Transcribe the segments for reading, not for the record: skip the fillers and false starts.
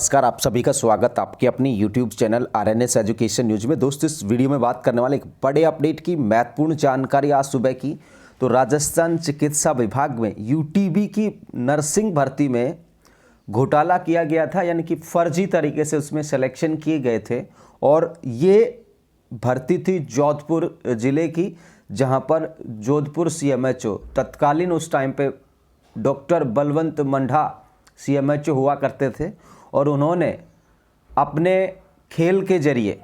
नमस्कार, आप सभी का स्वागत आपके अपनी YouTube channel RNS education news में। दोस्तों, इस वीडियो में बात करने वाले एक बड़े अपडेट की महत्वपूर्ण जानकारी आज सुबह की। तो राजस्थान चिकित्सा विभाग में UTB की नर्सिंग भर्ती में घोटाला किया गया था, यानी कि फर्जी तरीके से उसमें सिलेक्शन किए गए थे। और ये भर्ती थी जोधपुर ज़िले की, जहाँ पर जोधपुर CMHO तत्कालीन उस टाइम पे डॉक्टर बलवंत मंढा CMHO हुआ करते थे। और उन्होंने अपने खेल के जरिए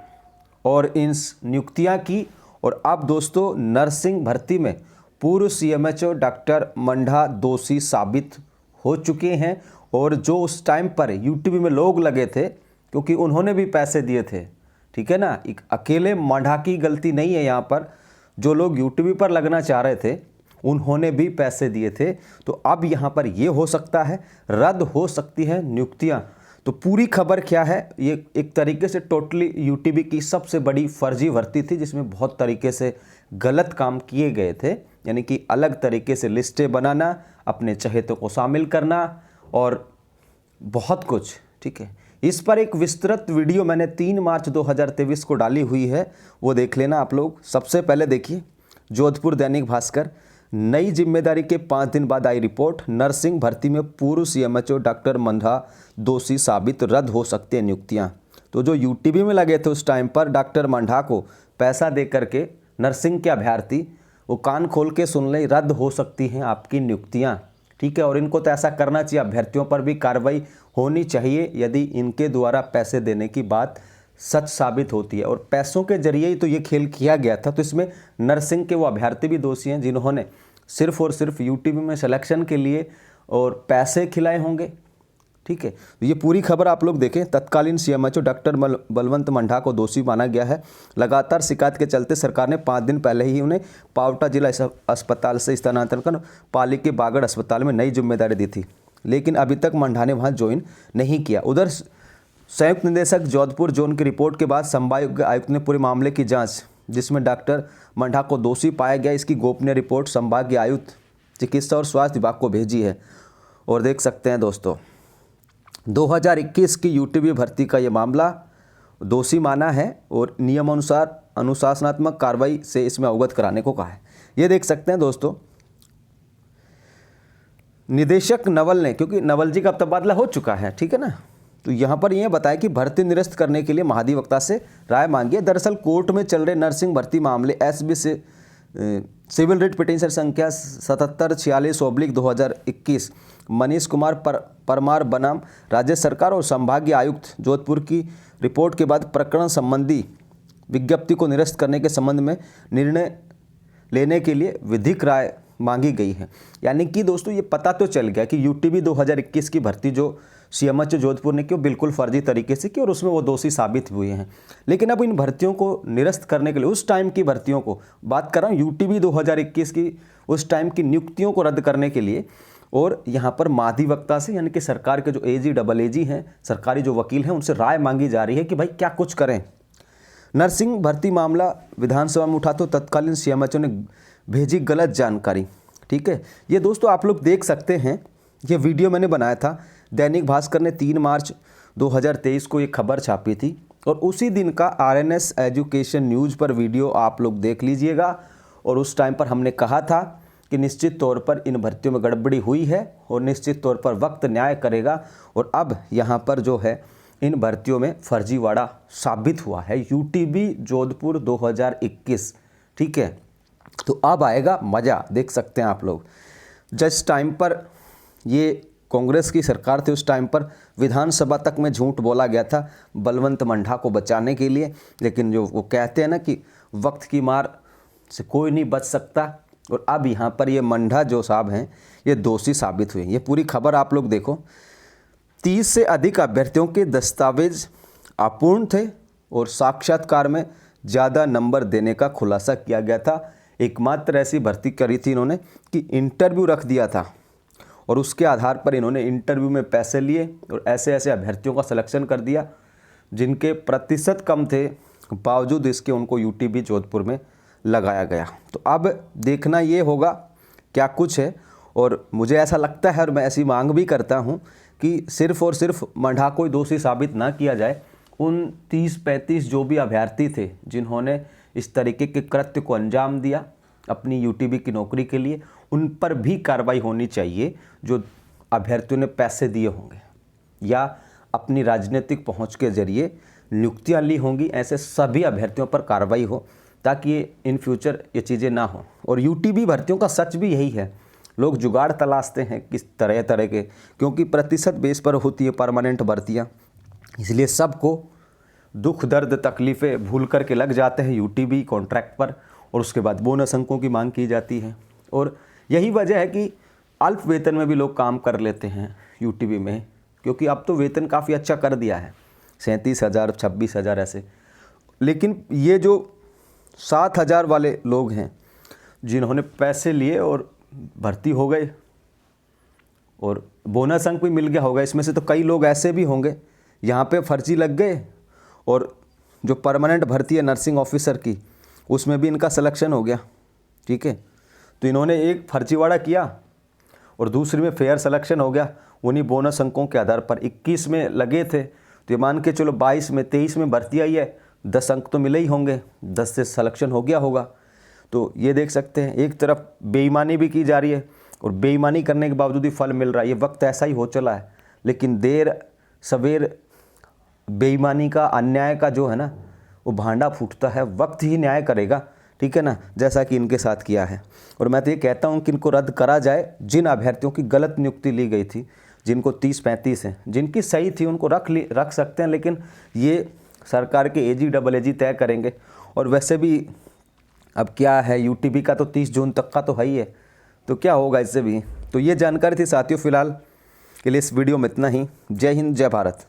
और इन नियुक्तियां की। और अब दोस्तों, नर्सिंग भर्ती में पूर्व CMHO डॉक्टर मंढा दोषी साबित हो चुके हैं। और जो उस टाइम पर UTB में लोग लगे थे, क्योंकि उन्होंने भी पैसे दिए थे, ठीक है ना, एक अकेले मंढा की गलती नहीं है यहाँ पर। जो लोग UTB पर लगना चाह रहे थे उन्होंने भी पैसे दिए थे। तो अब यहाँ पर ये हो सकता है, रद्द हो सकती है नियुक्तियाँ। तो पूरी खबर क्या है, ये एक तरीके से टोटली UTB की सबसे बड़ी फर्जी भर्ती थी, जिसमें बहुत तरीके से गलत काम किए गए थे। यानी कि अलग तरीके से लिस्टें बनाना, अपने चहेतों को शामिल करना और बहुत कुछ, ठीक है। इस पर एक विस्तृत वीडियो मैंने 3 मार्च 2023 को डाली हुई है, वो देख लेना आप लोग। सबसे पहले देखिए, जोधपुर दैनिक भास्कर, नई जिम्मेदारी के 5 दिन बाद आई रिपोर्ट, नर्सिंग भर्ती में पूर्व CMHO डॉक्टर मंढा दोषी साबित, रद्द हो सकती है नियुक्तियां। तो जो UTB में लगे थे उस टाइम पर डॉक्टर मंढा को पैसा दे करके नर्सिंग के अभ्यर्थी, वो कान खोल के सुन लें, रद्द हो सकती हैं आपकी नियुक्तियां, ठीक है। और इनको तो ऐसा करना चाहिए, अभ्यर्थियों पर भी कार्रवाई होनी चाहिए यदि इनके द्वारा पैसे देने की बात सच साबित होती है। और पैसों के जरिए ही तो ये खेल किया गया था। तो इसमें नर्सिंग के वो अभ्यर्थी भी दोषी हैं जिन्होंने सिर्फ और सिर्फ UTB में सिलेक्शन के लिए और पैसे खिलाए होंगे, ठीक है। तो ये पूरी खबर आप लोग देखें। तत्कालीन CMHO डॉक्टर बलवंत मंढा को दोषी माना गया है। लगातार शिकायत के चलते सरकार ने 5 दिन पहले ही उन्हें पावटा जिला अस्पताल से स्थानांतरण कर पाली के बागड़ अस्पताल में नई जिम्मेदारी दी थी, लेकिन अभी तक मंढा ने वहाँ ज्वाइन नहीं किया। उधर संयुक्त निदेशक जोधपुर जोन की रिपोर्ट के बाद संभाग आयुक्त ने पूरे मामले की जांच, जिसमें डॉक्टर मंढा को दोषी पाया गया, इसकी गोपनीय रिपोर्ट संभागीय आयुक्त चिकित्सा और स्वास्थ्य विभाग को भेजी है। और देख सकते हैं दोस्तों, 2021 की UTB भर्ती का ये मामला दोषी माना है और नियमानुसार अनुशासनात्मक कार्रवाई से इसमें अवगत कराने को कहा है। ये देख सकते हैं दोस्तों, निदेशक नवल ने, क्योंकि नवल जी का अब तबादला हो चुका है, ठीक है ना, तो यहाँ पर यह बताया कि भर्ती निरस्त करने के लिए महाधिवक्ता से राय मांगी है। दरअसल कोर्ट में चल रहे नर्सिंग भर्ती मामले SB से सिविल रिट पिटीशन संख्या 7746/2021 मनीष कुमार परमार बनाम राज्य सरकार और संभागीय आयुक्त जोधपुर की रिपोर्ट के बाद प्रकरण संबंधी विज्ञप्ति को निरस्त करने के संबंध में निर्णय लेने के लिए विधिक राय मांगी गई है। यानी कि दोस्तों, ये पता तो चल गया कि UTB 2021 की भर्ती जो CMHO जोधपुर ने की वो बिल्कुल फर्जी तरीके से की और उसमें वो दोषी साबित हुए हैं। लेकिन अब इन भर्तियों को निरस्त करने के लिए, उस टाइम की भर्तियों को बात कर रहा हूँ, UTB 2021 की उस टाइम की नियुक्तियों को रद्द करने के लिए, और यहाँ पर महाधिवक्ता से, यानी कि सरकार के जो AG हैं, सरकारी जो वकील हैं, उनसे राय मांगी जा रही है कि भाई क्या कुछ करें। नर्सिंग भर्ती मामला विधानसभा में उठा तो तत्कालीन CMHO ने भेजी गलत जानकारी, ठीक है। ये दोस्तों आप लोग देख सकते हैं, ये वीडियो मैंने बनाया था। दैनिक भास्कर ने 3 मार्च 2023 को ये खबर छापी थी और उसी दिन का RNS एजुकेशन न्यूज़ पर वीडियो आप लोग देख लीजिएगा। और उस टाइम पर हमने कहा था कि निश्चित तौर पर इन भर्तियों में गड़बड़ी हुई है और निश्चित तौर पर वक्त न्याय करेगा। और अब यहाँ पर जो है इन भर्तियों में फर्जीवाड़ा साबित हुआ है। UTB जोधपुर 2021, ठीक है। तो अब आएगा मज़ा, देख सकते हैं आप लोग। जिस टाइम पर ये कांग्रेस की सरकार थी, उस टाइम पर विधानसभा तक में झूठ बोला गया था बलवंत मंढा को बचाने के लिए। लेकिन जो वो कहते हैं ना कि वक्त की मार से कोई नहीं बच सकता, और अब यहाँ पर ये मंढा जो साहब हैं ये दोषी साबित हुए। ये पूरी खबर आप लोग देखो। 30 से अधिक अभ्यर्थियों के दस्तावेज अपूर्ण थे और साक्षात्कार में ज़्यादा नंबर देने का खुलासा किया गया था। एकमात्र ऐसी भर्ती करी थी इन्होंने कि इंटरव्यू रख दिया था और उसके आधार पर इन्होंने इंटरव्यू में पैसे लिए और ऐसे ऐसे अभ्यर्थियों का सिलेक्शन कर दिया जिनके प्रतिशत कम थे, बावजूद इसके उनको UTB जोधपुर में लगाया गया। तो अब देखना ये होगा क्या कुछ है। और मुझे ऐसा लगता है और मैं ऐसी मांग भी करता हूँ कि सिर्फ और सिर्फ मंडा को दोषी साबित ना किया जाए, उन 30-35 जो भी अभ्यर्थी थे जिन्होंने इस तरीके के कृत्य को अंजाम दिया अपनी यूटीबी की नौकरी के लिए, उन पर भी कार्रवाई होनी चाहिए। जो अभ्यर्थियों ने पैसे दिए होंगे या अपनी राजनीतिक पहुंच के जरिए नियुक्तियां ली होंगी, ऐसे सभी अभ्यर्थियों पर कार्रवाई हो ताकि ये इन फ्यूचर ये चीज़ें ना हो। और यूटीबी भर्तियों का सच भी यही है, लोग जुगाड़ तलाशते हैं किस तरह तरह के, क्योंकि प्रतिशत बेस पर होती है परमानेंट भर्तियाँ, इसलिए सबको दुख दर्द तकलीफ़ें भूल कर के लग जाते हैं यूटीबी कॉन्ट्रैक्ट पर, और उसके बाद बोनस अंकों की मांग की जाती है। और यही वजह है कि अल्प वेतन में भी लोग काम कर लेते हैं यूटीबी में, क्योंकि अब तो वेतन काफ़ी अच्छा कर दिया है, 37,000 26,000 ऐसे। लेकिन ये जो 7,000 वाले लोग हैं जिन्होंने पैसे लिए और भर्ती हो गए और बोनस अंक भी मिल गया होगा, इसमें से तो कई लोग ऐसे भी होंगे यहाँ पे फर्जी लग गए, और जो परमानेंट भर्ती है नर्सिंग ऑफिसर की, उसमें भी इनका सिलेक्शन हो गया, ठीक है। तो इन्होंने एक फर्जीवाड़ा किया और दूसरी में फेयर सिलेक्शन हो गया उन्हीं बोनस अंकों के आधार पर। 21 में लगे थे तो ये मान के चलो 22 में 23 में भर्ती आई है, 10 अंक तो मिले ही होंगे, 10 से सिलेक्शन हो गया होगा। तो ये देख सकते हैं एक तरफ बेईमानी भी की जा रही है और बेईमानी करने के बावजूद ही फल मिल रहा है। ये वक्त ऐसा ही हो चला है, लेकिन देर सवेर बेईमानी का, अन्याय का जो है ना वो भांडा फूटता है, वक्त ही न्याय करेगा, ठीक है ना, जैसा कि इनके साथ किया है। और मैं तो ये कहता हूँ कि इनको रद्द करा जाए। जिन अभ्यर्थियों की गलत नियुक्ति ली गई थी, जिनको 30-35 हैं, जिनकी सही थी उनको रख सकते हैं, लेकिन ये सरकार के AG तय करेंगे। और वैसे भी अब क्या है, यूटीबी का तो 30 जून तक का तो है ही है, तो क्या होगा इससे भी। तो ये जानकारी थी साथियों, फिलहाल के लिए इस वीडियो में इतना ही। जय हिंद, जय भारत।